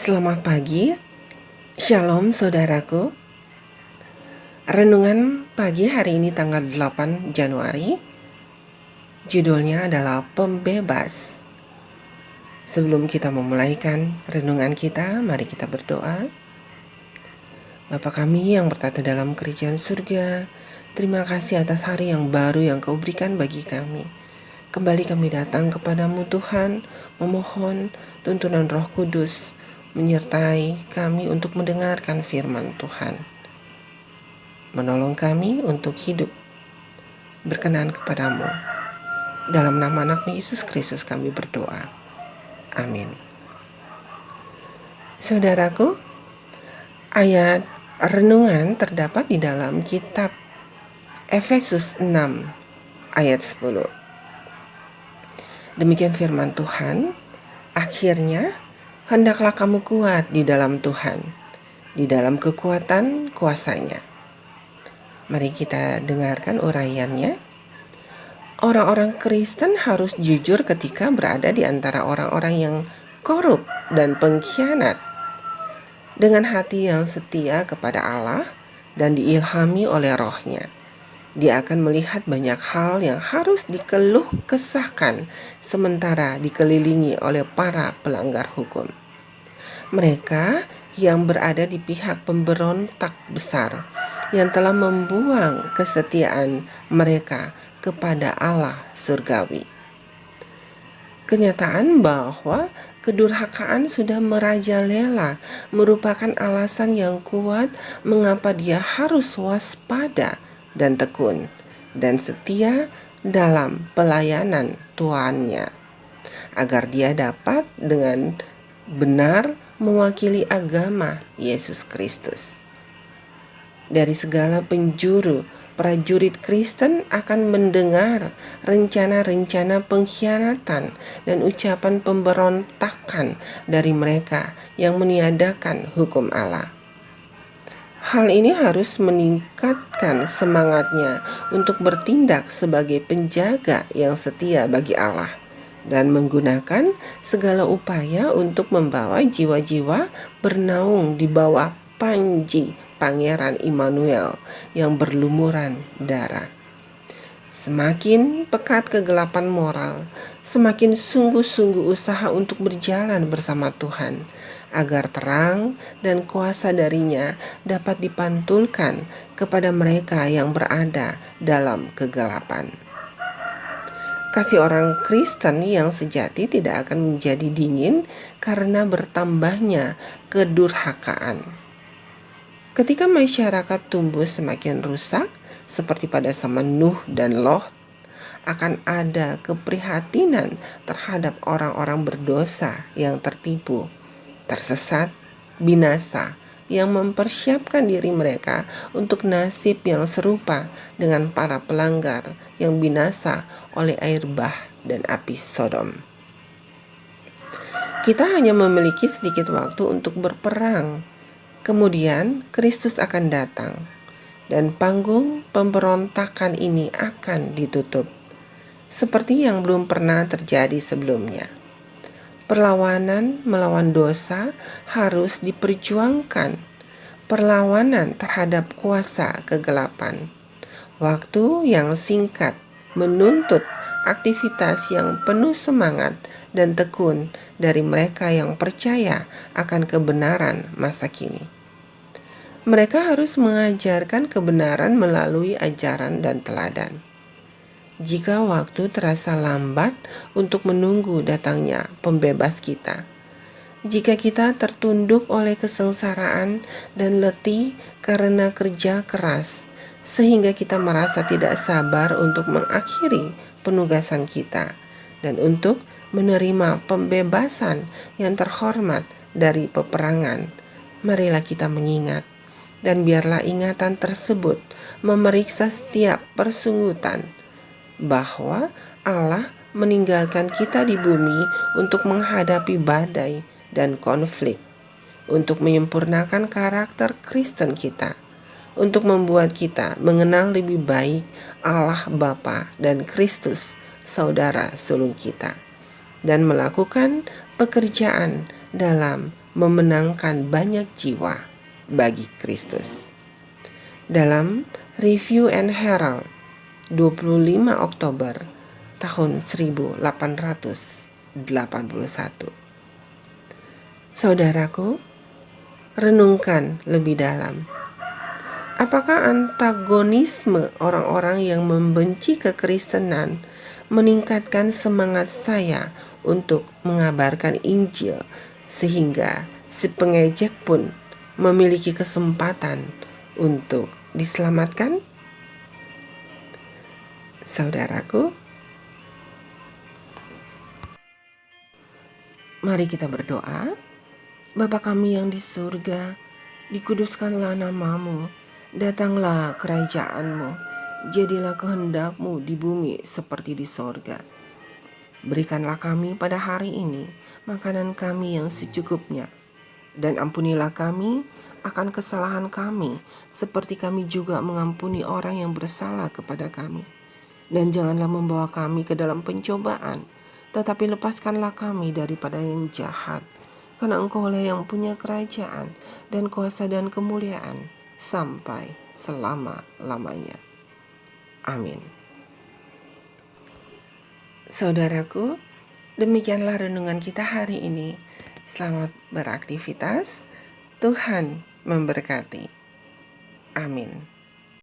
Selamat pagi, Shalom saudaraku. Renungan pagi hari ini tanggal 8 Januari. Judulnya adalah Pembebas. Sebelum kita memulaikan renungan kita, mari kita berdoa. Bapa kami yang bertata dalam kerajaan surga, terima kasih atas hari yang baru yang Kau berikan bagi kami. Kembali kami datang kepadamu Tuhan, memohon tuntunan Roh Kudus menyertai kami untuk mendengarkan firman Tuhan. Menolong kami untuk hidup berkenan kepadamu. Dalam nama anak Yesus Kristus kami berdoa. Amin. Saudaraku, ayat renungan terdapat di dalam kitab Efesus 6 ayat 10. Demikian firman Tuhan, akhirnya hendaklah kamu kuat di dalam Tuhan, di dalam kekuatan kuasa-Nya. Mari kita dengarkan uraiannya. Orang-orang Kristen harus jujur ketika berada di antara orang-orang yang korup dan pengkhianat. Dengan hati yang setia kepada Allah dan diilhami oleh Roh-Nya, dia akan melihat banyak hal yang harus dikeluh kesahkan sementara dikelilingi oleh para pelanggar hukum. Mereka yang berada di pihak pemberontak besar yang telah membuang kesetiaan mereka kepada Allah surgawi. Kenyataan bahwa kedurhakaan sudah merajalela merupakan alasan yang kuat mengapa dia harus waspada dan tekun dan setia dalam pelayanan Tuannya, agar dia dapat dengan benar mewakili agama Yesus Kristus. Dari segala penjuru, prajurit Kristen akan mendengar rencana-rencana pengkhianatan dan ucapan pemberontakan dari mereka yang meniadakan hukum Allah. Hal ini harus meningkatkan semangatnya untuk bertindak sebagai penjaga yang setia bagi Allah dan menggunakan segala upaya untuk membawa jiwa-jiwa bernaung di bawah panji Pangeran Immanuel yang berlumuran darah. Semakin pekat kegelapan moral, semakin sungguh-sungguh usaha untuk berjalan bersama Tuhan, agar terang dan kuasa darinya dapat dipantulkan kepada mereka yang berada dalam kegelapan. Kasih orang Kristen yang sejati tidak akan menjadi dingin karena bertambahnya kedurhakaan. Ketika masyarakat tumbuh semakin rusak, seperti pada zaman Nuh dan Lot, akan ada keprihatinan terhadap orang-orang berdosa yang tertipu, tersesat, binasa, yang mempersiapkan diri mereka untuk nasib yang serupa dengan para pelanggar yang binasa oleh air bah dan api Sodom. Kita hanya memiliki sedikit waktu untuk berperang. Kemudian Kristus akan datang dan panggung pemberontakan ini akan ditutup, seperti yang belum pernah terjadi sebelumnya. Perlawanan melawan dosa harus diperjuangkan. Perlawanan terhadap kuasa kegelapan. Waktu yang singkat menuntut aktivitas yang penuh semangat dan tekun dari mereka yang percaya akan kebenaran masa kini. Mereka harus mengajarkan kebenaran melalui ajaran dan teladan. Jika waktu terasa lambat untuk menunggu datangnya pembebas kita, jika kita tertunduk oleh kesengsaraan dan letih karena kerja keras, sehingga kita merasa tidak sabar untuk mengakhiri penugasan kita dan untuk menerima pembebasan yang terhormat dari peperangan, marilah kita mengingat, dan biarlah ingatan tersebut memeriksa setiap persungutan bahwa Allah meninggalkan kita di bumi untuk menghadapi badai dan konflik, untuk menyempurnakan karakter Kristen kita, untuk membuat kita mengenal lebih baik Allah Bapa dan Kristus, saudara sulung kita, dan melakukan pekerjaan dalam memenangkan banyak jiwa bagi Kristus. Dalam Review and Herald 25 Oktober tahun 1881. Saudaraku, renungkan lebih dalam. Apakah antagonisme orang-orang yang membenci kekristenan meningkatkan semangat saya untuk mengabarkan Injil sehingga si pengejek pun memiliki kesempatan untuk diselamatkan? Saudaraku, mari kita berdoa. Bapa kami yang di surga, dikuduskanlah namamu, datanglah kerajaan-Mu, jadilah kehendak-Mu di bumi seperti di sorga. Berikanlah kami pada hari ini makanan kami yang secukupnya, dan ampunilah kami akan kesalahan kami, seperti kami juga mengampuni orang yang bersalah kepada kami. Dan janganlah membawa kami ke dalam pencobaan, tetapi lepaskanlah kami daripada yang jahat. Karena Engkaulah yang punya kerajaan dan kuasa dan kemuliaan sampai selama-lamanya. Amin. Saudaraku, demikianlah renungan kita hari ini. Selamat beraktivitas. Tuhan memberkati. Amin.